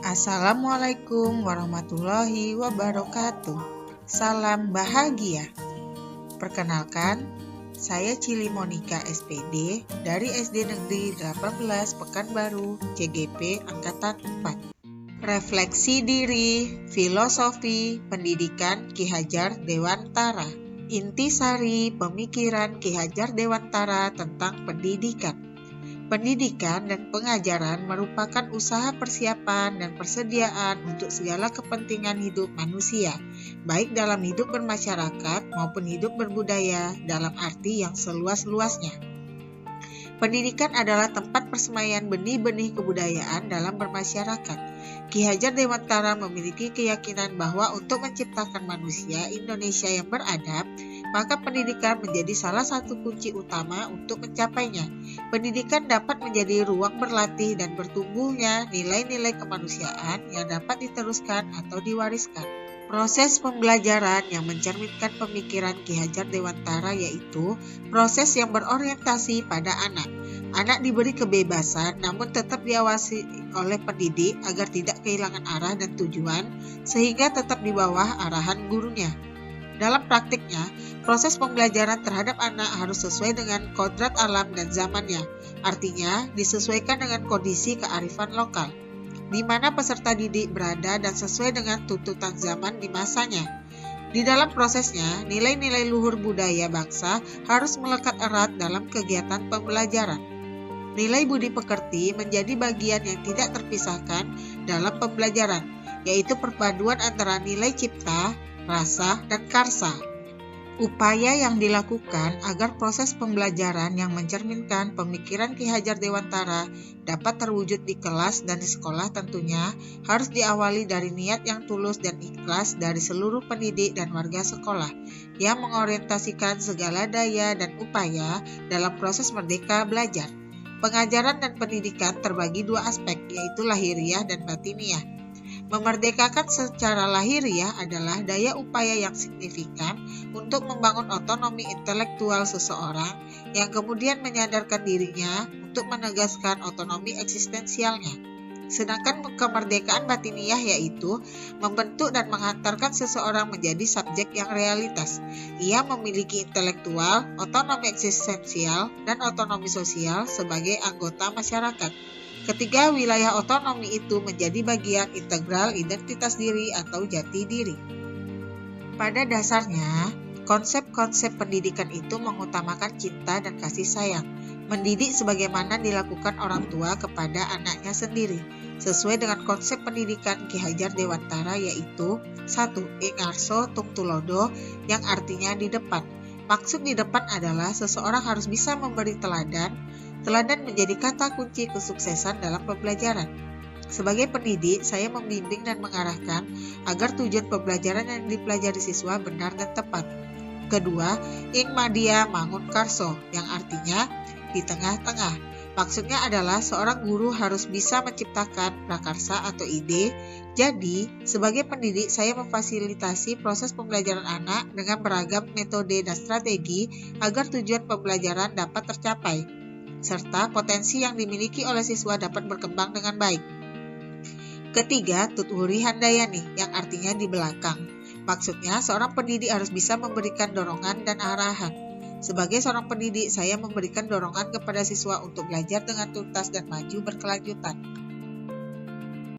Assalamualaikum warahmatullahi wabarakatuh. Salam bahagia. Perkenalkan, saya Cili Monika SPD dari SD Negeri 18 Pekanbaru, CGP Angkatan 4. Refleksi diri, filosofi, pendidikan Ki Hajar Dewantara. Intisari pemikiran Ki Hajar Dewantara tentang pendidikan. Pendidikan dan pengajaran merupakan usaha persiapan dan persediaan untuk segala kepentingan hidup manusia, baik dalam hidup bermasyarakat maupun hidup berbudaya dalam arti yang seluas-luasnya. Pendidikan adalah tempat persemaian benih-benih kebudayaan dalam bermasyarakat. Ki Hajar Dewantara memiliki keyakinan bahwa untuk menciptakan manusia Indonesia yang beradab, maka pendidikan menjadi salah satu kunci utama untuk mencapainya. Pendidikan dapat menjadi ruang berlatih dan bertumbuhnya nilai-nilai kemanusiaan yang dapat diteruskan atau diwariskan. Proses pembelajaran yang mencerminkan pemikiran Ki Hajar Dewantara yaitu proses yang berorientasi pada anak. Anak diberi kebebasan namun tetap diawasi oleh pendidik agar tidak kehilangan arah dan tujuan sehingga tetap di bawah arahan gurunya. Dalam praktiknya, proses pembelajaran terhadap anak harus sesuai dengan kodrat alam dan zamannya. Artinya, disesuaikan dengan kondisi kearifan lokal, di mana peserta didik berada dan sesuai dengan tuntutan zaman di masanya. Di dalam prosesnya, nilai-nilai luhur budaya bangsa harus melekat erat dalam kegiatan pembelajaran. Nilai budi pekerti menjadi bagian yang tidak terpisahkan dalam pembelajaran, yaitu perpaduan antara nilai cipta, rasa, dan karsa. Upaya yang dilakukan agar proses pembelajaran yang mencerminkan pemikiran Ki Hajar Dewantara dapat terwujud di kelas dan di sekolah tentunya harus diawali dari niat yang tulus dan ikhlas dari seluruh pendidik dan warga sekolah yang mengorientasikan segala daya dan upaya dalam proses merdeka belajar. Pengajaran dan pendidikan terbagi dua aspek, yaitu lahiriah dan batiniah. Memerdekakan secara lahiriah adalah daya upaya yang signifikan untuk membangun otonomi intelektual seseorang yang kemudian menyadarkan dirinya untuk menegaskan otonomi eksistensialnya. Sedangkan kemerdekaan batiniah yaitu membentuk dan menghantarkan seseorang menjadi subjek yang realitas. Ia memiliki intelektual, otonomi eksistensial, dan otonomi sosial sebagai anggota masyarakat. Ketiga wilayah otonomi itu menjadi bagian integral identitas diri atau jati diri. Pada dasarnya, konsep-konsep pendidikan itu mengutamakan cinta dan kasih sayang, mendidik sebagaimana dilakukan orang tua kepada anaknya sendiri, sesuai dengan konsep pendidikan Ki Hajar Dewantara yaitu 1. Ing ngarso tung tulodo, yang artinya di depan. Maksud di depan adalah seseorang harus bisa memberi teladan. Teladan menjadi kata kunci kesuksesan dalam pembelajaran. Sebagai pendidik, saya membimbing dan mengarahkan agar tujuan pembelajaran yang dipelajari siswa benar dan tepat. Kedua, ing madya mangun karso, yang artinya di tengah-tengah. Maksudnya adalah seorang guru harus bisa menciptakan prakarsa atau ide. Jadi, sebagai pendidik, saya memfasilitasi proses pembelajaran anak dengan beragam metode dan strategi agar tujuan pembelajaran dapat tercapai, serta potensi yang dimiliki oleh siswa dapat berkembang dengan baik. Ketiga, tuturi handayani, yang artinya di belakang. Maksudnya, seorang pendidik harus bisa memberikan dorongan dan arahan. Sebagai seorang pendidik, saya memberikan dorongan kepada siswa untuk belajar dengan tuntas dan maju berkelanjutan.